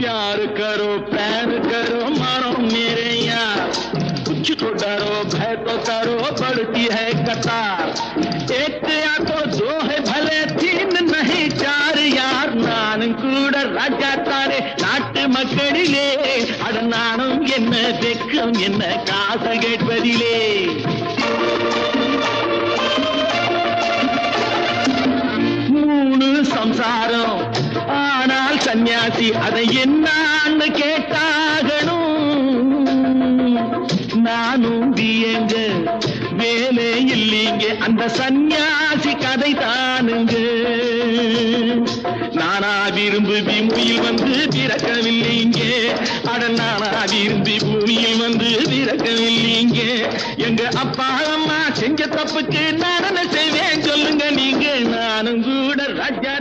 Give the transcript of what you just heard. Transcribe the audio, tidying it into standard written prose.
प्यार करो प्यार करो मानो मेरे यार कुछ तो डरो भय तो करो बढ़ती है कतार एक या तो दो है भले तीन नहीं चार यार नाனும் கூட ராஜா தாரே நாட்டு மக்களிலே அட நானும் என்ன வெக்கம் என்ன காசு கேட்பதிலே மூணு சம்சாரம் ஆனால் சன்னியாசி அதை என்னான்னு கேட்டாகணும் நானும் வியங்க வேலை இல்லீங்க அந்த சன்னியாசி கதை தானுங்க நானா விரும்பி பூமியில் வந்து பிறக்கவில்லைங்க அட நானா விரும்பி பூமியில் வந்து பிறக்கவில்லைங்க எங்க அப்பா அம்மா செஞ்ச தப்புக்கு நான் என்ன செய்வேன் சொல்லுங்க நீங்க நானும் கூட ராஜா